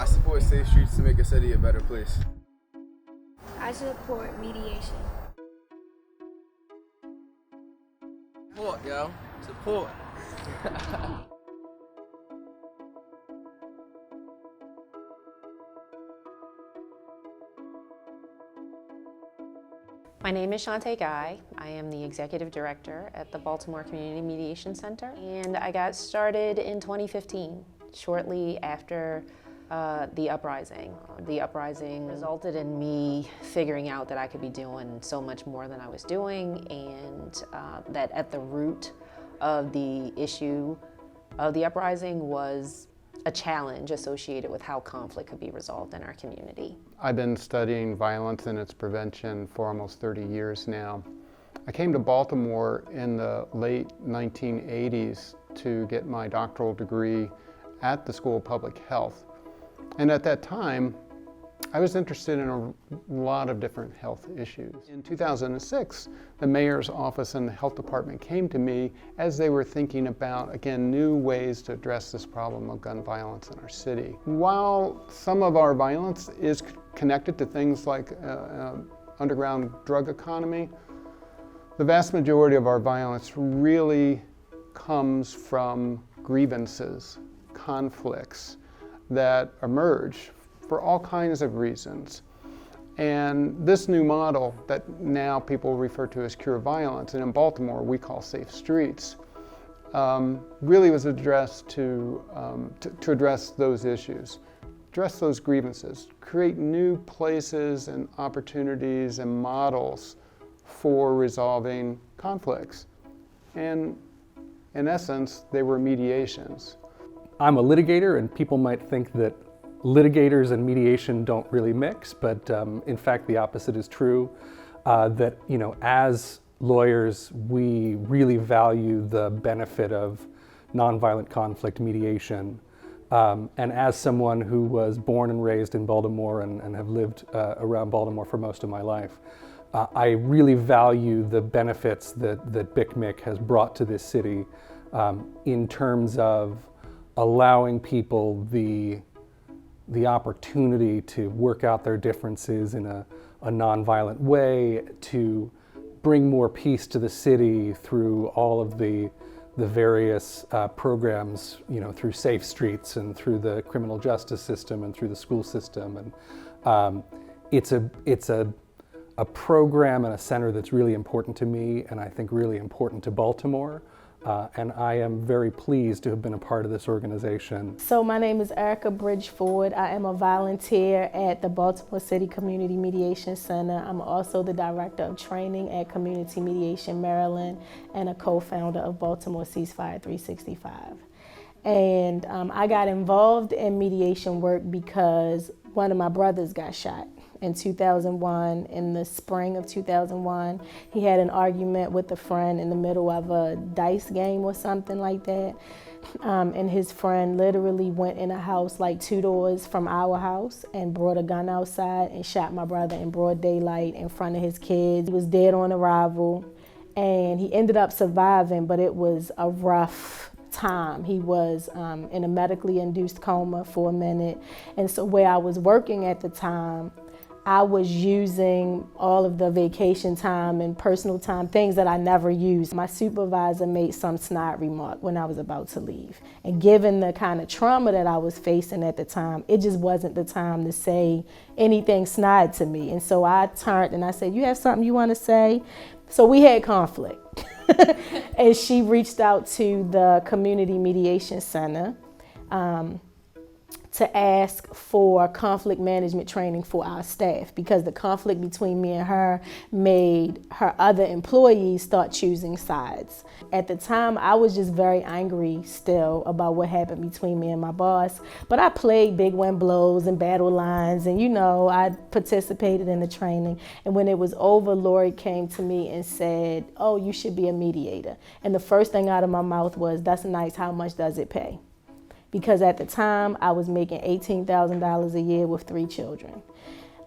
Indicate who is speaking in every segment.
Speaker 1: I support safe streets to make a city a better place.
Speaker 2: I support mediation.
Speaker 1: Support, yo. Support.
Speaker 3: My name is Shantae Guy. I am the Executive Director at the Baltimore Community Mediation Center, and I got started in 2015, shortly after the uprising. The uprising resulted in me figuring out that I could be doing so much more than I was doing, and that at the root of the issue of the uprising was a challenge associated with how conflict could be resolved in our community.
Speaker 4: I've been studying violence and its prevention for almost 30 years now. I came to Baltimore in the late 1980s to get my doctoral degree at the School of Public Health. And at that time, I was interested in a lot of different health issues. In 2006, the mayor's office and the health department came to me as they were thinking about, again, new ways to address this problem of gun violence in our city. While some of our violence is connected to things like underground drug economy, the vast majority of our violence really comes from grievances, conflicts that emerge for all kinds of reasons. And this new model that now people refer to as Cure Violence, and in Baltimore we call Safe Streets, really was addressed to address those issues, address those grievances, create new places and opportunities and models for resolving conflicts. And in essence, they were mediations.
Speaker 5: I'm a litigator, and people might think that litigators and mediation don't really mix, but in fact the opposite is true. That, you know, as lawyers, we really value the benefit of nonviolent conflict mediation. And as someone who was born and raised in Baltimore and have lived around Baltimore for most of my life, I really value the benefits that BCMC has brought to this city in terms of allowing people the opportunity to work out their differences in a nonviolent way, to bring more peace to the city through all of the various programs, you know, through Safe Streets and through the criminal justice system and through the school system. And it's a program and a center that's really important to me, and I think really important to Baltimore. And I am very pleased to have been a part of this organization.
Speaker 6: So my name is Erica Bridgeford. I am a volunteer at the Baltimore City Community Mediation Center. I'm also the Director of Training at Community Mediation Maryland and a co-founder of Baltimore Ceasefire 365. And I got involved in mediation work because one of my brothers got shot in 2001, in the spring of 2001. He had an argument with a friend in the middle of a dice game or something like that. And his friend literally went in a house like 2 doors from our house and brought a gun outside and shot my brother in broad daylight in front of his kids. He was dead on arrival, and he ended up surviving, but it was a rough time. He was in a medically induced coma for a minute. And so where I was working at the time, I was using all of the vacation time and personal time, things that I never used. My supervisor made some snide remark when I was about to leave. And given the kind of trauma that I was facing at the time, it just wasn't the time to say anything snide to me. And so I turned and I said, "You have something you want to say?" So we had conflict. And she reached out to the Community Mediation Center to ask for conflict management training for our staff, because the conflict between me and her made her other employees start choosing sides. At the time, I was just very angry still about what happened between me and my boss, but I played big wind blows and battle lines, and you know, I participated in the training. And when it was over, Lori came to me and said, "Oh, you should be a mediator." And the first thing out of my mouth was, "That's nice, how much does it pay?" Because at the time, I was making $18,000 a year with 3 children.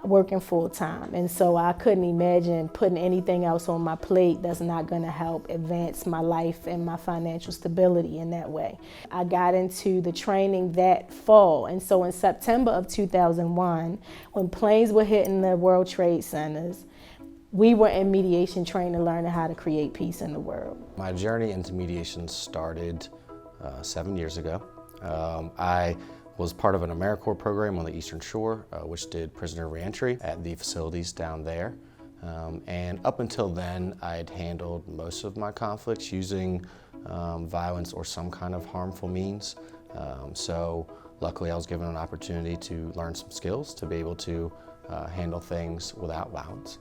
Speaker 6: working full time. And so I couldn't imagine putting anything else on my plate that's not going to help advance my life and my financial stability in that way. I got into the training that fall. And so in September of 2001, when planes were hitting the World Trade Centers, we were in mediation training, learning how to create peace in the world.
Speaker 7: My journey into mediation started 7 years ago. I was part of an AmeriCorps program on the Eastern Shore, which did prisoner reentry at the facilities down there. And up until then, I'd handled most of my conflicts using violence or some kind of harmful means. So luckily I was given an opportunity to learn some skills to be able to handle things without violence.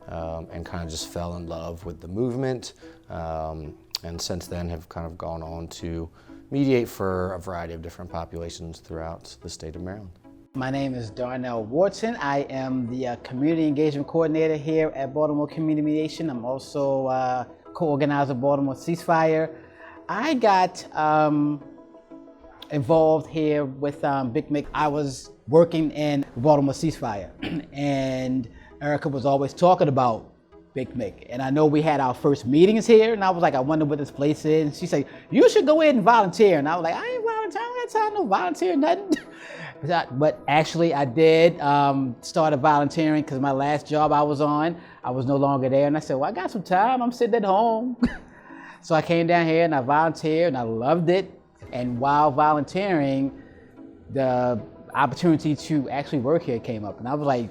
Speaker 7: And kind of just fell in love with the movement. And since then have kind of gone on to mediate for a variety of different populations throughout the state of Maryland.
Speaker 8: My name is Darnell Wharton. I am the Community Engagement Coordinator here at Baltimore Community Mediation. I'm also co-organizer of Baltimore Ceasefire. I got involved here with Big Mick. I was working in Baltimore Ceasefire, and Erica was always talking about Big Mick. And I know we had our first meetings here, and I was like, I wonder what this place is. And she said, you should go in and volunteer. And I was like, I ain't volunteering, I ain't got time to volunteer, nothing. But actually I did start volunteering because my last job I was on, I was no longer there. And I said, well, I got some time, I'm sitting at home. So I came down here and I volunteered and I loved it. And while volunteering, the opportunity to actually work here came up. And I was like,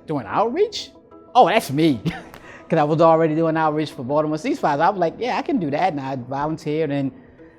Speaker 8: doing outreach? Oh, that's me. Because I was already doing outreach for Baltimore Ceasefire. I was like, yeah, I can do that. And I volunteered and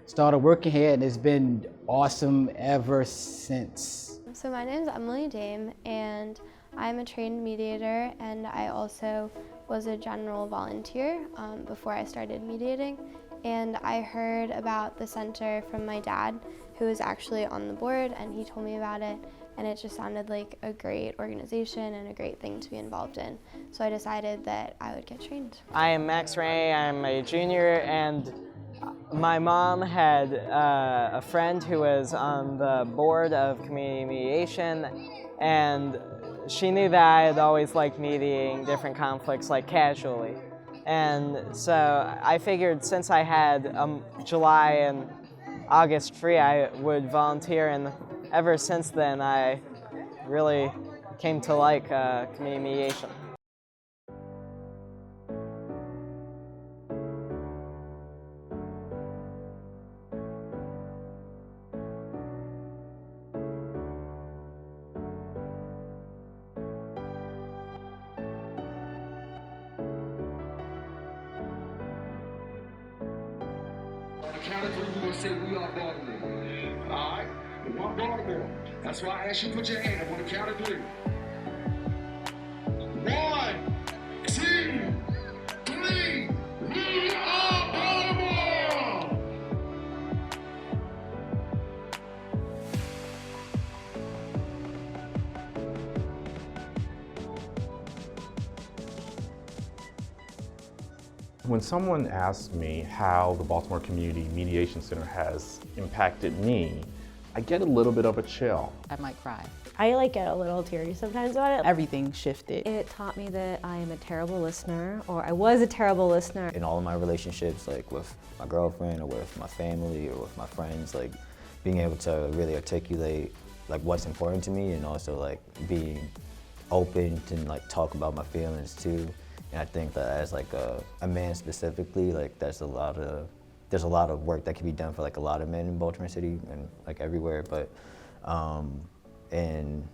Speaker 8: started working here, and it's been awesome ever since.
Speaker 9: So my name is Emily Dame, and I'm a trained mediator, and I also was a general volunteer before I started mediating. And I heard about the center from my dad, who was actually on the board, and he told me about it. And it just sounded like a great organization and a great thing to be involved in. So I decided that I would get trained.
Speaker 10: I am Max Ray, I'm a junior, and my mom had a friend who was on the board of community mediation, and she knew that I had always liked mediating different conflicts, like casually. And so I figured since I had July and August free, I would volunteer, and ever since then, I really came to like community mediation.
Speaker 11: On the count of three, we're going to say we are Baltimore. All right? We are Baltimore. That's why I asked you to put your hand up on the count of three. 1, 2, 3. We are Baltimore!
Speaker 12: When someone asks me how the Baltimore Community Mediation Center has impacted me, I get a little bit of a chill.
Speaker 13: I might cry.
Speaker 6: I get a little teary sometimes about it.
Speaker 13: Everything shifted.
Speaker 3: It taught me that I am a terrible listener, or I was a terrible listener.
Speaker 14: In all of my relationships, like with my girlfriend or with my family or with my friends, like being able to really articulate like what's important to me, and also like being open to like talk about my feelings too. And I think that as like a man specifically, like there's a lot of work that can be done for like a lot of men in Baltimore City and like everywhere, but and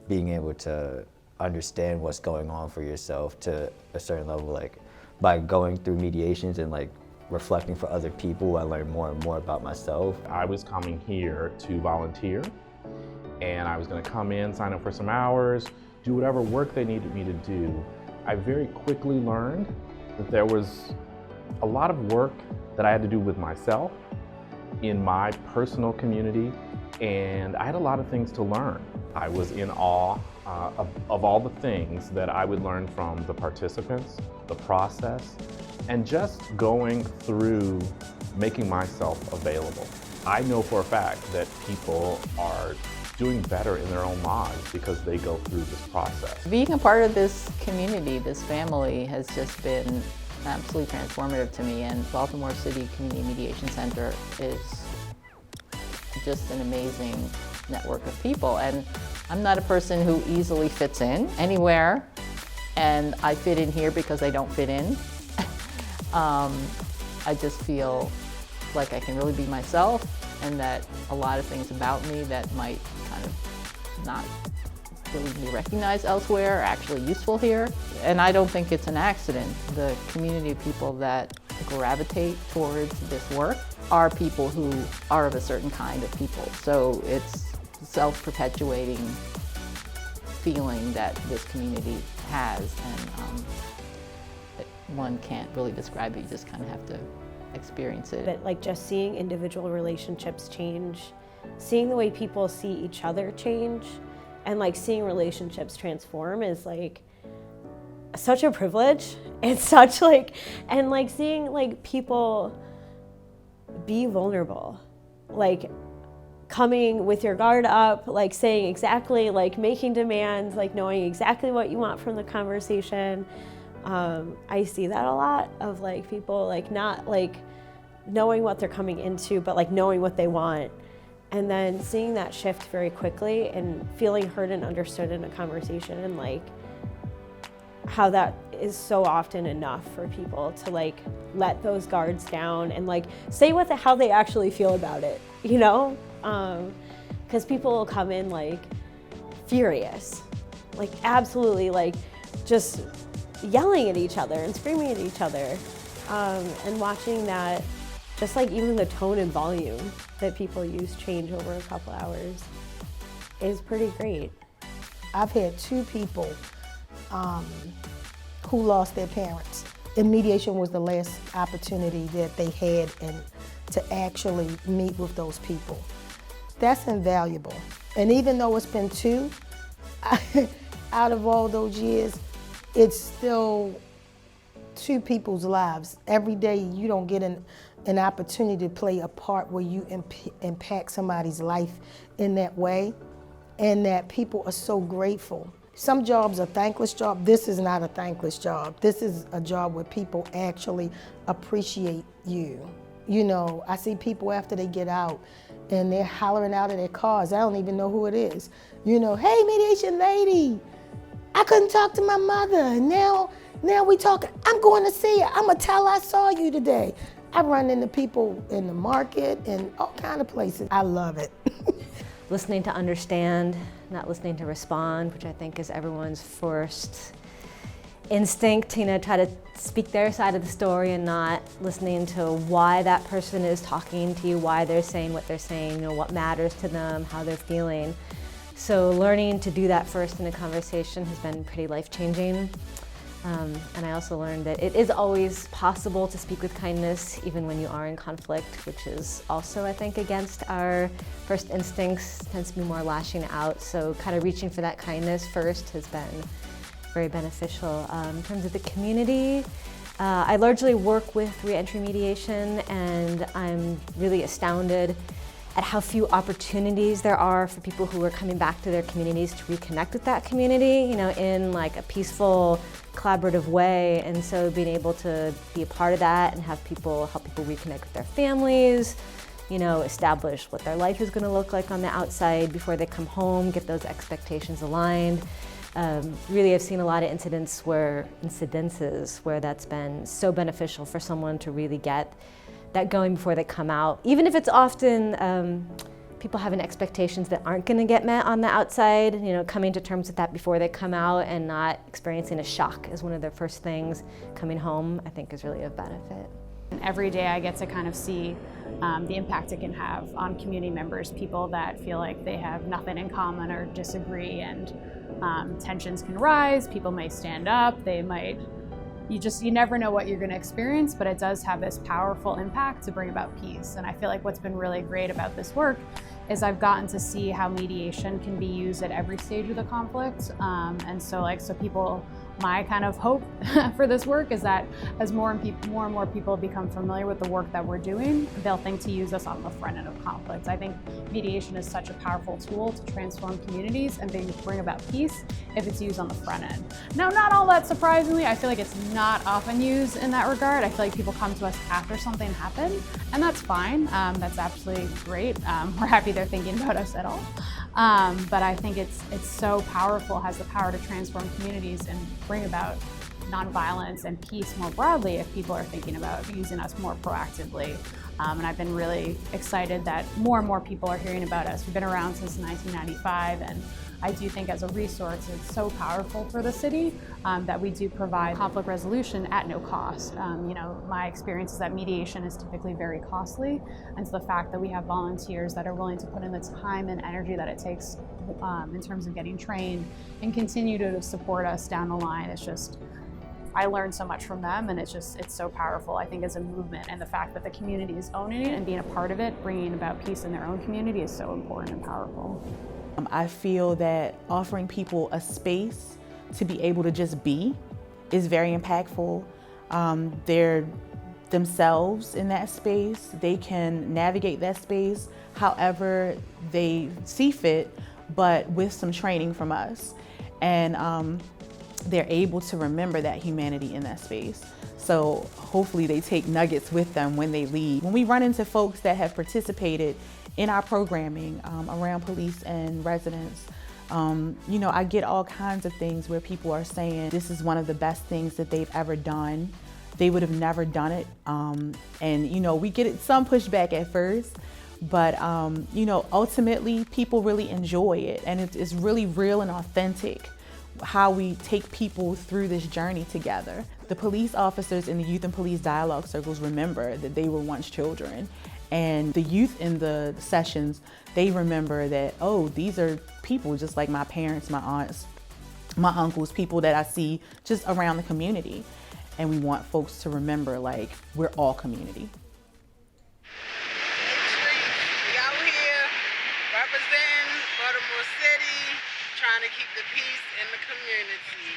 Speaker 14: being able to understand what's going on for yourself to a certain level, like by going through mediations and like reflecting for other people, I learned more and more about myself.
Speaker 12: I was coming here to volunteer, and I was going to come in, sign up for some hours, do whatever work they needed me to do. I very quickly learned that there was a lot of work that I had to do with myself in my personal community, and I had a lot of things to learn. I was in awe of all the things that I would learn from the participants, the process, and just going through making myself available. I know for a fact that people are doing better in their own lives because they go through this process.
Speaker 13: Being a part of this community, this family, has just been absolutely transformative to me, and Baltimore City Community Mediation Center is just an amazing network of people. And I'm not a person who easily fits in anywhere, and I fit in here because I don't fit in. I just feel like I can really be myself, and that a lot of things about me that might kind of not really be recognized elsewhere are actually useful here. And I don't think it's an accident. The community of people that gravitate towards this work are people who are of a certain kind of people. So it's self-perpetuating feeling that this community has, and one can't really describe it, you just kind of have to experience it.
Speaker 15: But like just seeing individual relationships change, seeing the way people see each other change, and like seeing relationships transform is like such a privilege. It's such like, and like seeing like people be vulnerable, like coming with your guard up, like saying exactly, like making demands, like knowing exactly what you want from the conversation. I see that a lot of like people like not like knowing what they're coming into, but like knowing what they want. And then seeing that shift very quickly and feeling heard and understood in a conversation, and like how that is so often enough for people to like let those guards down and like say how they actually feel about it, you know? Because people will come in like furious, like absolutely like just yelling at each other and screaming at each other, and watching that, just like even the tone and volume that people use change over a couple hours is pretty great.
Speaker 16: I've had 2 people who lost their parents, and mediation was the last opportunity that they had and to actually meet with those people. That's invaluable. And even though it's been 2 out of all those years, it's still 2 people's lives. Every day you don't get an opportunity to play a part where you impact somebody's life in that way, and that people are so grateful. Some jobs are thankless jobs. This is not a thankless job. This is a job where people actually appreciate you. You know, I see people after they get out and they're hollering out of their cars. I don't even know who it is. You know, hey, mediation lady, I couldn't talk to my mother, and now we talking. I'm going to see her. I'm gonna tell her I saw you today. I run into people in the market and all kind of places. I love it.
Speaker 17: Listening to understand, not listening to respond, which I think is everyone's first instinct, you know, try to speak their side of the story and not listening to why that person is talking to you, why they're saying what they're saying, you know, what matters to them, how they're feeling. So learning to do that first in a conversation has been pretty life-changing. And I also learned that it is always possible to speak with kindness even when you are in conflict, which is also, I think, against our first instincts, tends to be more lashing out. So kind of reaching for that kindness first has been very beneficial. In terms of the community, I largely work with reentry mediation, and I'm really astounded at how few opportunities there are for people who are coming back to their communities to reconnect with that community, you know, in like a peaceful, collaborative way. And so being able to be a part of that and have help people reconnect with their families, you know, establish what their life is gonna look like on the outside before they come home, get those expectations aligned. Really, I've seen a lot of incidences where that's been so beneficial for someone to really get that going before they come out. Even if it's often people having expectations that aren't going to get met on the outside, you know, coming to terms with that before they come out and not experiencing a shock as one of their first things coming home, I think is really of benefit.
Speaker 18: Every day I get to kind of see the impact it can have on community members, people that feel like they have nothing in common or disagree, and tensions can rise, people may stand up, they might, you never know what you're going to experience, but it does have this powerful impact to bring about peace. And I feel like what's been really great about this work is I've gotten to see how mediation can be used at every stage of the conflict. And so people my kind of hope for this work is that as more and more people become familiar with the work that we're doing, they'll think to use us on the front end of conflicts. I think mediation is such a powerful tool to transform communities and bring about peace if it's used on the front end. Now, not all that surprisingly, I feel like it's not often used in that regard. I feel like people come to us after something happened, and that's fine. That's absolutely great. We're happy they're thinking about us at all. But I think it's so powerful, has the power to transform communities and bring about nonviolence and peace more broadly if people are thinking about using us more proactively. And I've been really excited that more and more people are hearing about us. We've been around since 1995, and I do think as a resource it's so powerful for the city that we do provide conflict resolution at no cost. You know, my experience is that mediation is typically very costly, and so the fact that we have volunteers that are willing to put in the time and energy that it takes in terms of getting trained and continue to support us down the line, it's just, I learned so much from them, and it's so powerful, I think, as a movement. And the fact that the community is owning it and being a part of it, bringing about peace in their own community is so important and powerful.
Speaker 19: I feel that offering people a space to be able to just be is very impactful. They're themselves in that space. They can navigate that space however they see fit, but with some training from us. And they're able to remember that humanity in that space. So hopefully they take nuggets with them when they leave. When we run into folks that have participated in our programming around police and residents, you know, I get all kinds of things where people are saying this is one of the best things that they've ever done. They would have never done it. And, you know, we get some pushback at first, but, you know, ultimately people really enjoy it. And it's really real and authentic how we take people through this journey together. The police officers in the youth and police dialogue circles remember that they were once children. And the youth in the sessions, they remember that, oh, these are people just like my parents, my aunts, my uncles, people that I see just around the community. And we want folks to remember, like, we're all community.
Speaker 20: We out here representing Baltimore City, trying to keep the peace in the community.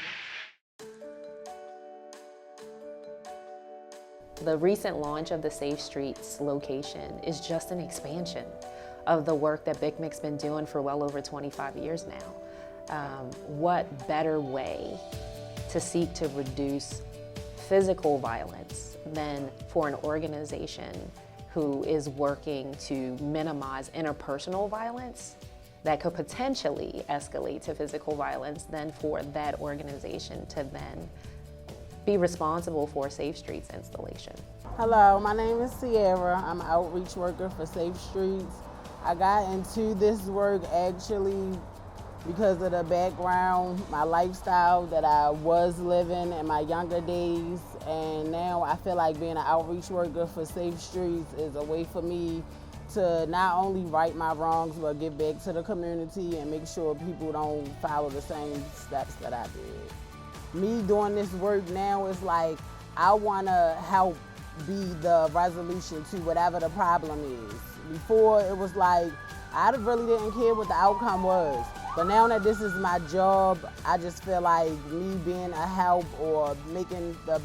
Speaker 3: The recent launch of the Safe Streets location is just an expansion of the work that BCMC's been doing for well over 25 years now. What better way to seek to reduce physical violence than for an organization who is working to minimize interpersonal violence that could potentially escalate to physical violence, than for that organization to then be responsible for Safe Streets installation.
Speaker 20: Hello, my name is Sierra. I'm an outreach worker for Safe Streets. I got into this work actually because of the background, my lifestyle that I was living in my younger days, and now I feel like being an outreach worker for Safe Streets is a way for me to not only right my wrongs, but give back to the community and make sure people don't follow the same steps that I did. Me doing this work now is like, I wanna help be the resolution to whatever the problem is. Before it was like, I really didn't care what the outcome was. But now that this is my job, I just feel like me being a help or making the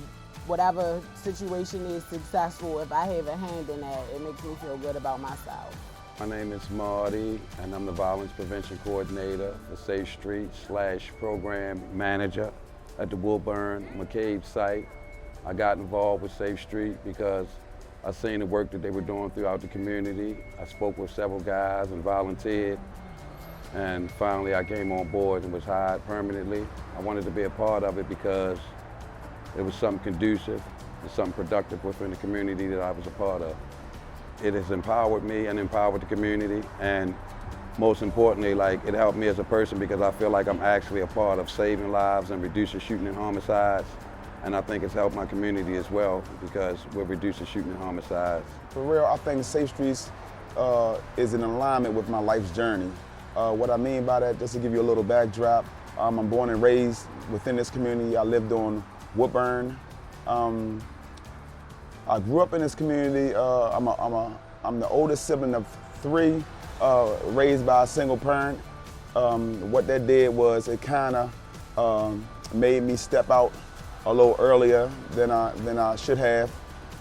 Speaker 20: whatever situation is successful, if I have a hand in that, it makes me feel good about myself.
Speaker 21: My name is Marty, and I'm the Violence Prevention Coordinator for Safe Streets / Program Manager at the Wilburn McCabe site. I got involved with Safe Street because I seen the work that they were doing throughout the community. I spoke with several guys and volunteered, and finally I came on board and was hired permanently. I wanted to be a part of it because it was something conducive and something productive within the community that I was a part of. It has empowered me and empowered the community, and most importantly, like, it helped me as a person because I feel like I'm actually a part of saving lives and reducing shooting and homicides. And I think it's helped my community as well because we're reducing shooting and homicides.
Speaker 22: For real, I think Safe Streets is in alignment with my life's journey. What I mean by that, just to give you a little backdrop, I'm born and raised within this community. I lived on Woodburn. I grew up in this community. I'm the oldest sibling of 3, raised by a single parent. What that did was it kind of made me step out a little earlier than I should have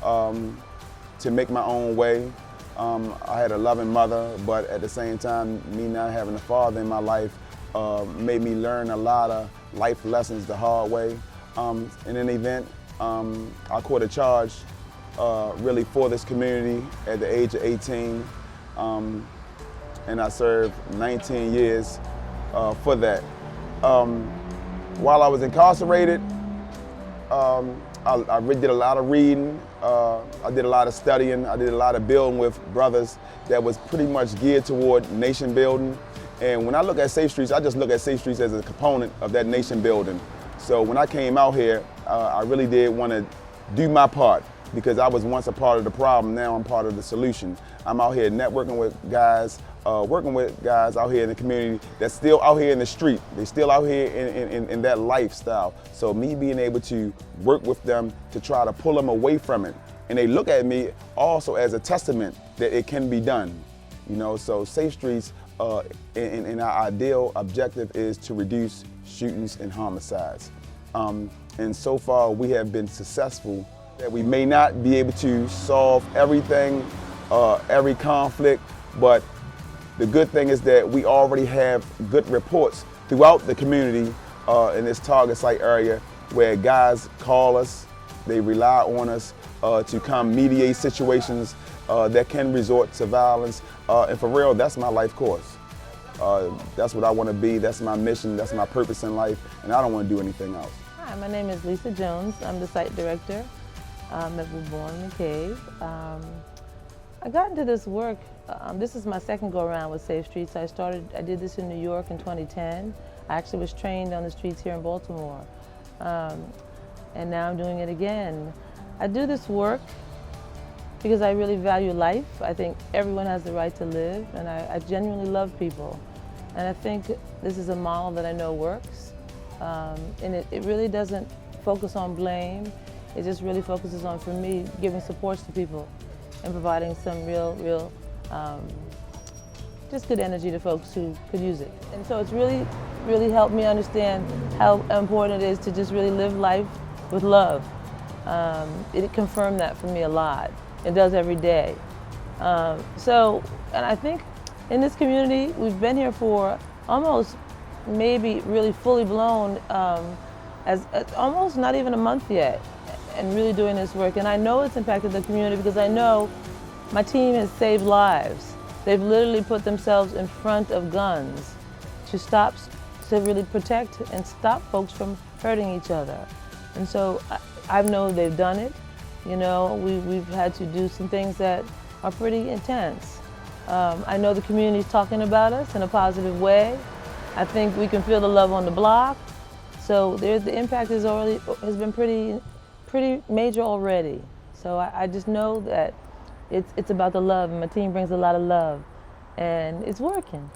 Speaker 22: to make my own way. I had a loving mother, but at the same time, me not having a father in my life made me learn a lot of life lessons the hard way. In an event, I caught a charge really for this community at the age of 18, and I served 19 years for that. While I was incarcerated, I did a lot of reading, I did a lot of studying, I did a lot of building with brothers that was pretty much geared toward nation building. And when I look at Safe Streets, I just look at Safe Streets as a component of that nation building. So when I came out here, I really did want to do my part, because I was once a part of the problem, now I'm part of the solution. I'm out here networking with guys, working with guys out here in the community that's still out here in the street. They're still out here in that lifestyle. So me being able to work with them to try to pull them away from it. And they look at me also as a testament that it can be done. You know, so Safe Streets, in our ideal objective is to reduce shootings and homicides. And so far we have been successful. That we may not be able to solve everything, every conflict, but the good thing is that we already have good reports throughout the community in this target site area where guys call us, they rely on us to come mediate situations that can resort to violence. And for real, that's my life course. That's what I want to be, that's my mission, that's my purpose in life, and I don't want to do anything else.
Speaker 1: Hi, my name is Lisa Jones. I'm the site director at Bourne McCabe. I got into this work, this is my second go around with Safe Streets. I did this in New York in 2010. I actually was trained on the streets here in Baltimore. And now I'm doing it again. I do this work because I really value life. I think everyone has the right to live, and I genuinely love people. And I think this is a model that I know works. And it really doesn't focus on blame. It just really focuses on, for me, giving supports to people and providing some real, just good energy to folks who could use it. And so it's really helped me understand how important it is to just really live life with love. It confirmed that for me a lot. It does every day. And I think in this community, we've been here for almost maybe really fully blown as almost not even a month yet, and really doing this work. And I know it's impacted the community because I know my team has saved lives. They've literally put themselves in front of guns to really protect and stop folks from hurting each other. And so I know they've done it. You know, we've had to do some things that are pretty intense. I know the community's talking about us in a positive way. I think we can feel the love on the block. So the impact has been pretty major already. So I just know that it's about the love, and my team brings a lot of love, and it's working.